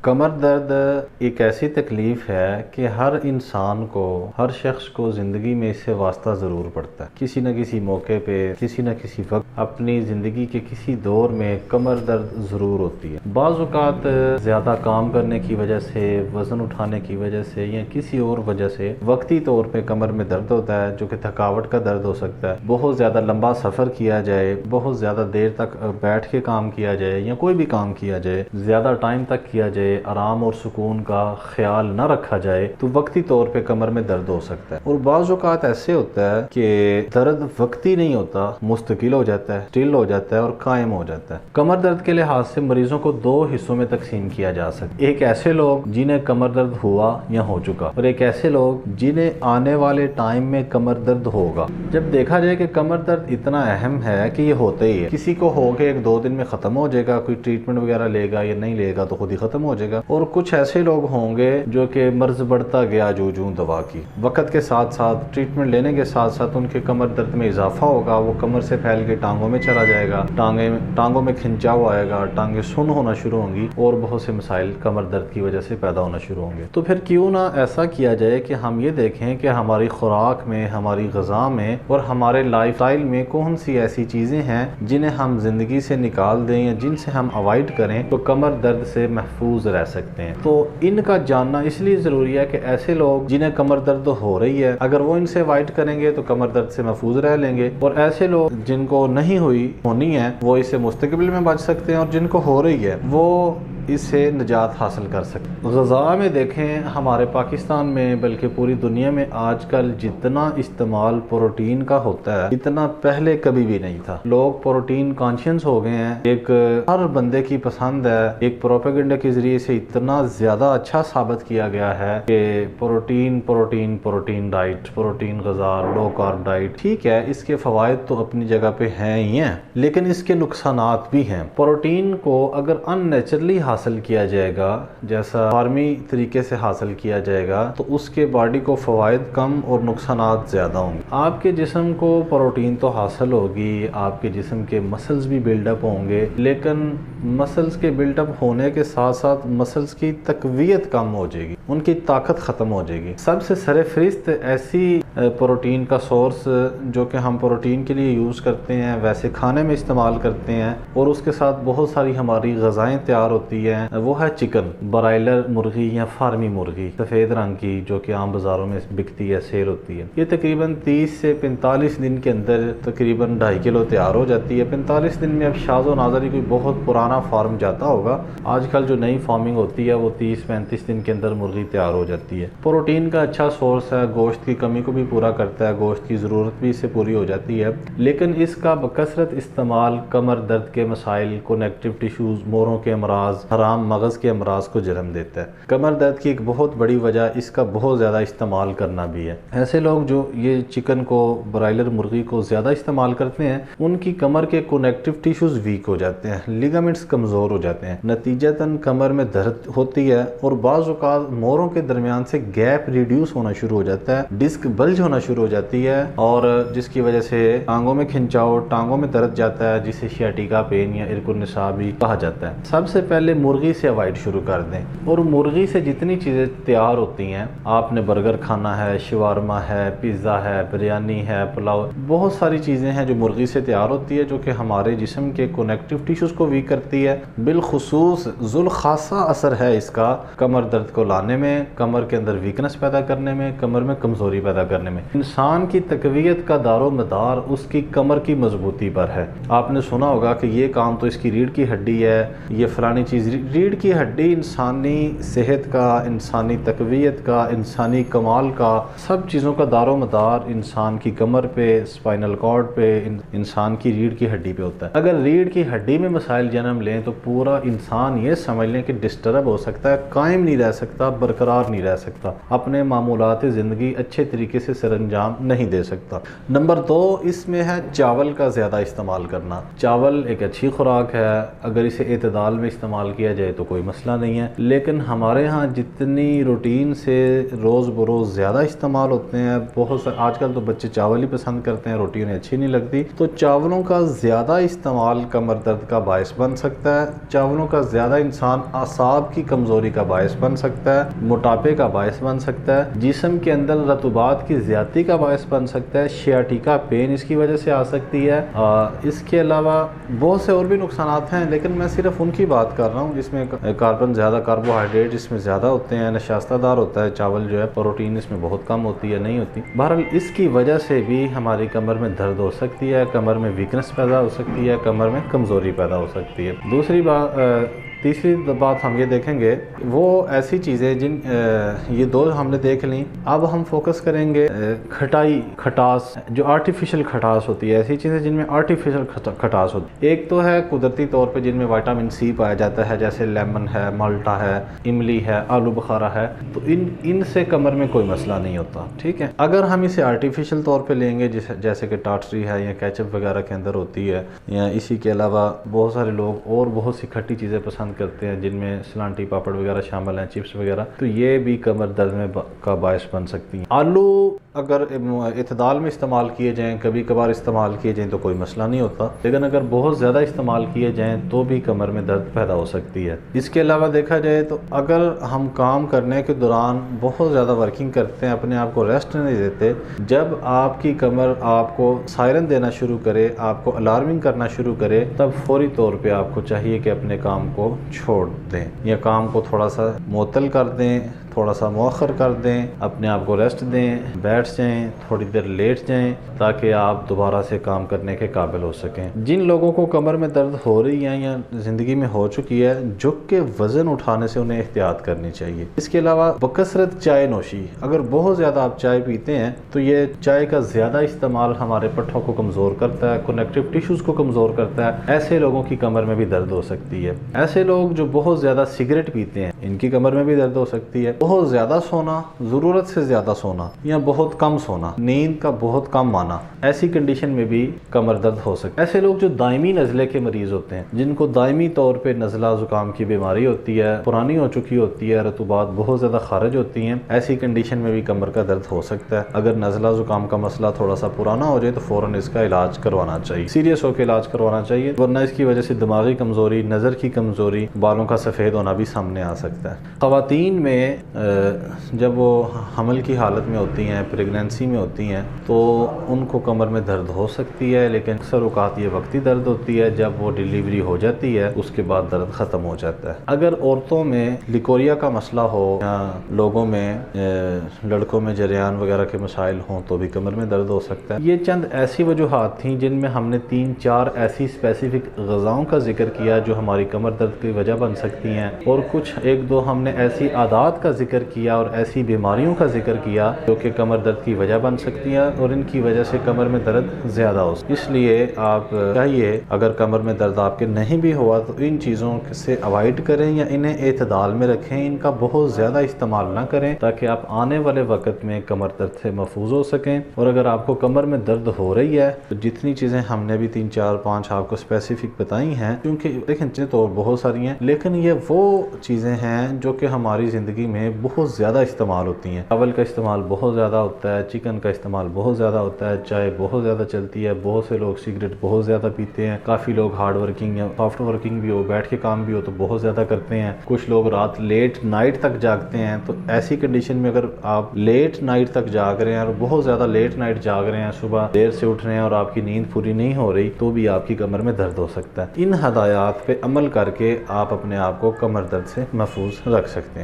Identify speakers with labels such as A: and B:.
A: کمر درد ایک ایسی تکلیف ہے کہ ہر انسان کو، ہر شخص کو زندگی میں اس سے واسطہ ضرور پڑتا ہے۔ کسی نہ کسی موقع پہ، کسی نہ کسی وقت اپنی زندگی کے کسی دور میں کمر درد ضرور ہوتی ہے۔ بعض اوقات زیادہ کام کرنے کی وجہ سے، وزن اٹھانے کی وجہ سے یا کسی اور وجہ سے وقتی طور پہ کمر میں درد ہوتا ہے، جو کہ تھکاوٹ کا درد ہو سکتا ہے۔ بہت زیادہ لمبا سفر کیا جائے، بہت زیادہ دیر تک بیٹھ کے کام کیا جائے یا کوئی بھی کام کیا جائے، زیادہ ٹائم تک کیا جائے، آرام اور سکون کا خیال نہ رکھا جائے تو وقتی طور پہ کمر میں درد ہو سکتا ہے۔ اور بعض اوقات ایسے ہوتا ہے کہ درد وقتی نہیں ہوتا، مستقل ہو جاتا ہے، اسٹل ہو جاتا ہے اور قائم ہو جاتا ہے۔ کمر درد کے لحاظ سے مریضوں کو دو حصوں میں تقسیم کیا جا سکتا ہے۔ ایک ایسے لوگ جنہیں کمر درد ہوا یا ہو چکا، اور ایک ایسے لوگ جنہیں آنے والے ٹائم میں کمر درد ہوگا۔ جب دیکھا جائے کہ کمر درد اتنا اہم ہے کہ یہ ہوتا ہی ہے، کسی کو ہو کے 1-2 دن میں ختم ہو جائے گا، کوئی ٹریٹمنٹ وغیرہ لے گا یا نہیں لے گا تو خود ہی ختم ہو جائے گا، اور کچھ ایسے لوگ ہوں گے جو کہ مرض بڑھتا گیا جو دوا کی، وقت کے ساتھ ساتھ ٹریٹمنٹ لینے کے ساتھ ساتھ ان کے کمر درد میں اضافہ ہوگا، وہ کمر سے پھیل کے ٹانگوں میں چلا جائے گا، ٹانگوں میں کھنچاؤ آئے گا، ٹانگیں سن ہونا شروع ہوں گی اور بہت سے مسائل کمر درد کی وجہ سے پیدا ہونا شروع ہوں گے۔ تو پھر کیوں نہ ایسا کیا جائے کہ ہم یہ دیکھیں کہ ہماری خوراک میں، ہماری غذا میں اور ہمارے لائف اسٹائل میں کون سی ایسی چیزیں ہیں جنہیں ہم زندگی سے نکال دیں یا جن سے ہم اوائڈ کریں تو کمر درد سے محفوظ رہ سکتے ہیں۔ تو ان کا جاننا اس لیے ضروری ہے کہ ایسے لوگ جنہیں کمر درد ہو رہی ہے، اگر وہ ان سے اوائڈ کریں گے تو کمر درد سے محفوظ رہ لیں گے، اور ایسے لوگ جن کو نہیں ہونی ہے وہ اس سے مستقبل میں بچ سکتے ہیں، اور جن کو ہو رہی ہے وہ اس سے نجات حاصل کر سکتے۔ غذا میں دیکھیں، ہمارے پاکستان میں بلکہ پوری دنیا میں آج کل جتنا استعمال پروٹین کا ہوتا ہے اتنا پہلے کبھی بھی نہیں تھا۔ لوگ پروٹین کانشینس ہو گئے ہیں، ایک ہر بندے کی پسند ہے، ایک پروپیگنڈا کے ذریعے سے اتنا زیادہ اچھا ثابت کیا گیا ہے کہ پروٹین ڈائٹ، پروٹین غذا، لو کارب ڈائٹ۔ ٹھیک ہے، اس کے فوائد تو اپنی جگہ پہ ہیں ہی ہیں، لیکن اس کے نقصانات بھی ہیں۔ پروٹین کو اگر ان نیچرلی حاصل کیا جائے گا، جیسا فارمی طریقے سے حاصل کیا جائے گا، تو اس کے باڈی کو فوائد کم اور نقصانات زیادہ ہوں گے۔ آپ کے جسم کو پروٹین تو حاصل ہوگی، آپ کے جسم کے مسلز بھی بلڈ اپ ہوں گے، لیکن مسلز کے بلڈ اپ ہونے کے ساتھ ساتھ مسلز کی تقویت کم ہو جائے گی، ان کی طاقت ختم ہو جائے گی۔ سب سے سر فہرست ایسی پروٹین کا سورس جو کہ ہم پروٹین کے لیے یوز کرتے ہیں، ویسے کھانے میں استعمال کرتے ہیں اور اس کے ساتھ بہت ساری ہماری غذائیں تیار ہوتی ہیں، وہ ہے چکن، برائلر مرغی یا فارمی مرغی سفید رنگ کی، جو کہ عام بازاروں میں بکتی ہے، سیل ہوتی ہے۔ یہ تقریباً 30 سے 45 دن کے اندر تقریباً 2.5 کلو تیار ہو جاتی ہے۔ 45 دن میں اب شاذ و نادر کوئی بہت پرانا فارم جاتا ہوگا، آج کل جو نئی فارمنگ ہوتی ہے وہ 30-35 دن کے اندر مرغی تیار ہو جاتی ہے۔ پروٹین کا اچھا سورس ہے، گوشت کی کمی کو بھی پورا کرتا ہے، گوشت کی ضرورت بھی اس سے پوری ہو جاتی ہے، لیکن اس کا بکثرت استعمال کمر درد کے مسائل، کنیکٹیو ٹیشوز، موڑوں کے امراض، حرام مغز کے امراض کو جنم دیتا ہے۔ کمر درد کی ایک بہت بڑی وجہ اس کا بہت زیادہ استعمال کرنا بھی ہے۔ ایسے لوگ جو یہ چکن کو، برائلر مرغی کو زیادہ استعمال کرتے ہیں، ان کی کمر کے کنیکٹیو ٹیشوز ویک ہو جاتے ہیں، لیگامنٹس کمزور ہو جاتے ہیں، نتیجتاً کمر میں درد ہوتی ہے، اور بعض اوقات موڑوں کے درمیان سے گیپ ریڈیوس ہونا شروع ہو جاتا ہے، ڈسک بلج ہونا شروع ہو جاتی ہے، اور جس کی وجہ سے ٹانگوں میں کھنچاؤ، ٹانگوں میں درد جاتا ہے، جسے شیاٹیکا پین یا ارک النساء بھی کہا جاتا ہے۔ سب سے پہلے مرغی سے اوائڈ شروع کر دیں، اور مرغی سے جتنی چیزیں تیار ہوتی ہیں، آپ نے برگر کھانا ہے، شوارما ہے، پیزا ہے، بریانی ہے، پلاؤ، بہت ساری چیزیں ہیں جو مرغی سے تیار ہوتی ہے، جو کہ ہمارے جسم کے کنیکٹیو ٹیشوز کو ویک کرتی ہے۔ بالخصوص ذوالخاصہ اثر ہے اس کا کمر درد کو لانے میں، کمر کے اندر ویکنس پیدا کرنے میں، کمر میں کمزوری پیدا کرنے میں۔ انسان کی تقویت کا دار و مدار اس کی کمر کی مضبوطی پر ہے۔ آپ نے سنا ہوگا کہ یہ کام تو اس کی ریڑھ کی ہڈی ہے، یہ فلانی چیز۔ ریڑھ کی ہڈی انسانی صحت کا، انسانی تقویت کا، انسانی کمال کا، سب چیزوں کا دار و مدار انسان کی کمر پہ، اسپائنل کارڈ پہ، انسان کی ریڑھ کی ہڈی پہ ہوتا ہے۔ اگر ریڑھ کی ہڈی میں مسائل جنم لیں تو پورا انسان یہ سمجھ لیں کہ ڈسٹرب ہو سکتا ہے، قائم نہیں رہ سکتا، برقرار نہیں رہ سکتا، اپنے معمولات زندگی اچھے طریقے سے سر انجام نہیں دے سکتا۔ نمبر 2 اس میں ہے چاول کا زیادہ استعمال کرنا۔ چاول ایک اچھی خوراک ہے، اگر اسے اعتدال میں استعمال کیا کیا جائے تو کوئی مسئلہ نہیں ہے، لیکن ہمارے ہاں جتنی روٹین سے روز بروز زیادہ استعمال ہوتے ہیں، بہت سے آج کل تو بچے چاول ہی پسند کرتے ہیں، روٹی انہیں اچھی نہیں لگتی، تو چاولوں کا زیادہ استعمال کمر درد کا باعث بن سکتا ہے، چاولوں کا زیادہ انسان اعصاب کی کمزوری کا باعث بن سکتا ہے، موٹاپے کا باعث بن سکتا ہے، جسم کے اندر رطوبات کی زیادتی کا باعث بن سکتا ہے، شیاٹیکا پین اس کی وجہ سے آ سکتی ہے۔ اس کے علاوہ بہت سے اور بھی نقصانات ہیں، لیکن میں صرف ان کی بات کر رہا ہوں جس میں کاربن زیادہ، کاربوہائیڈریٹ اس میں زیادہ ہوتے ہیں، نشاستہ دار ہوتا ہے چاول جو ہے، پروٹین اس میں بہت کم ہوتی ہے، نہیں ہوتی۔ بہرحال اس کی وجہ سے بھی ہماری کمر میں درد ہو سکتی ہے، کمر میں ویکنس پیدا ہو سکتی ہے، کمر میں کمزوری پیدا ہو سکتی ہے۔ تیسری بات ہم یہ دیکھیں گے، وہ ایسی چیزیں یہ دو ہم نے دیکھ لیں، اب ہم فوکس کریں گے کھٹاس، جو آرٹیفیشل کھٹاس ہوتی ہے، ایسی چیزیں جن میں آرٹیفیشل کھٹاس ہوتی ہے۔ ایک تو ہے قدرتی طور پہ جن میں وٹامن سی پایا جاتا ہے، جیسے لیمن ہے، مالٹا ہے، املی ہے، آلو بخارا ہے، تو ان سے کمر میں کوئی مسئلہ نہیں ہوتا، ٹھیک ہے۔ اگر ہم اسے آرٹیفیشل طور پہ لیں گے، جیسے کہ ٹاٹری ہے یا کیچپ وغیرہ کے اندر ہوتی ہے، یا اسی کے علاوہ بہت سارے لوگ اور بہت سی کھٹی چیزیں پسند کرتے ہیں جن میں سلانٹی پاپڑ وغیرہ شامل ہیں، چپس وغیرہ، تو یہ بھی کمر درد کا باعث بن سکتی ہیں۔ آلو اگر اعتدال میں استعمال کیے جائیں، کبھی کبھار استعمال کیے جائیں تو کوئی مسئلہ نہیں ہوتا، لیکن اگر بہت زیادہ استعمال کیے جائیں تو بھی کمر میں درد پیدا ہو سکتی ہے۔ اس کے علاوہ دیکھا جائے تو اگر ہم کام کرنے کے دوران بہت زیادہ ورکنگ کرتے ہیں، اپنے آپ کو ریسٹ نہیں دیتے، جب آپ کی کمر آپ کو سائرن دینا شروع کرے، آپ کو الارمنگ کرنا شروع کرے، تب فوری طور پہ آپ کو چاہیے کہ اپنے کام کو چھوڑ دیں یا کام کو تھوڑا سا معطل کر دیں، تھوڑا سا مؤخر کر دیں، اپنے آپ کو ریسٹ دیں، بیٹھ جائیں، تھوڑی دیر لیٹ جائیں، تاکہ آپ دوبارہ سے کام کرنے کے قابل ہو سکیں۔ جن لوگوں کو کمر میں درد ہو رہی ہے یا زندگی میں ہو چکی ہے، جھک کے وزن اٹھانے سے انہیں احتیاط کرنی چاہیے۔ اس کے علاوہ بکثرت چائے نوشی، اگر بہت زیادہ آپ چائے پیتے ہیں تو یہ چائے کا زیادہ استعمال ہمارے پٹھوں کو کمزور کرتا ہے، کنیکٹو ٹیشوز کو کمزور کرتا ہے، ایسے لوگوں کی کمر میں بھی درد ہو سکتی ہے۔ ایسے لوگ جو بہت زیادہ سگریٹ پیتے ہیں، ان کی کمر میں بھی درد ہو سکتی ہے۔ بہت زیادہ سونا، ضرورت سے زیادہ سونا یا بہت کم سونا، نیند کا بہت کم آنا، ایسی کنڈیشن میں بھی کمر درد ہو سکتا ہے۔ ایسے لوگ جو دائمی نزلے کے مریض ہوتے ہیں، جن کو دائمی طور پہ نزلہ زکام کی بیماری ہوتی ہے، پرانی ہو چکی ہوتی ہے، رطوبات بہت زیادہ خارج ہوتی ہیں، ایسی کنڈیشن میں بھی کمر کا درد ہو سکتا ہے۔ اگر نزلہ زکام کا مسئلہ تھوڑا سا پرانا ہو جائے تو فوراً اس کا علاج کروانا چاہیے، سیریس ہو کے علاج کروانا چاہیے، ورنہ اس کی وجہ سے دماغی کمزوری، نظر کی کمزوری، بالوں کا سفید ہونا بھی سامنے آ سکتا ہے۔ خواتین میں جب وہ حمل کی حالت میں ہوتی ہیں، پریگنینسی میں ہوتی ہیں، تو ان کو کمر میں درد ہو سکتی ہے، لیکن اکثر اوقات یہ وقتی درد ہوتی ہے، جب وہ ڈیلیوری ہو جاتی ہے اس کے بعد درد ختم ہو جاتا ہے۔ اگر عورتوں میں لیکوریا کا مسئلہ ہو یا لوگوں میں لڑکوں میں جریان وغیرہ کے مسائل ہوں تو بھی کمر میں درد ہو سکتا ہے۔ یہ چند ایسی وجوہات تھیں جن میں ہم نے 3-4 ایسی اسپیسیفک غذاؤں کا ذکر کیا جو ہماری کمر درد کی وجہ بن سکتی ہیں، اور کچھ 1-2 ہم نے ایسی عادات کا ذکر کیا اور ایسی بیماریوں کا ذکر کیا جو کہ کمر درد کی وجہ بن سکتی ہیں، اور ان کی وجہ سے کمر میں درد زیادہ ہو سکتا ہے۔ اس لیے آپ چاہیے اگر کمر میں درد آپ کے نہیں بھی ہوا تو ان چیزوں سے اوائڈ کریں یا انہیں اعتدال میں رکھیں، ان کا بہت زیادہ استعمال نہ کریں، تاکہ آپ آنے والے وقت میں کمر درد سے محفوظ ہو سکیں۔ اور اگر آپ کو کمر میں درد ہو رہی ہے تو جتنی چیزیں ہم نے بھی 3-4-5 آپ کو اسپیسیفک بتائی ہیں، کیونکہ دیکھیں چیزیں تو بہت ساری ہیں، لیکن یہ وہ چیزیں ہیں جو کہ ہماری زندگی میں بہت زیادہ استعمال ہوتی ہیں۔ چاول کا استعمال بہت زیادہ ہوتا ہے، چکن کا استعمال بہت زیادہ ہوتا ہے، چائے بہت زیادہ چلتی ہے، بہت سے لوگ سگریٹ بہت زیادہ پیتے ہیں، کافی لوگ ہارڈ ورکنگ یا سافٹ ورکنگ بھی ہو، بیٹھ کے کام بھی ہو تو بہت زیادہ کرتے ہیں، کچھ لوگ رات لیٹ نائٹ تک جاگتے ہیں۔ تو ایسی کنڈیشن میں اگر آپ لیٹ نائٹ تک جاگ رہے ہیں اور بہت زیادہ لیٹ نائٹ جاگ رہے ہیں، صبح دیر سے اٹھ رہے ہیں اور آپ کی نیند پوری نہیں ہو رہی، تو بھی آپ کی کمر میں درد ہو سکتا ہے۔ ان ہدایات پہ عمل کر کے آپ اپنے آپ کو کمر درد سے محفوظ رکھ سکتے ہیں۔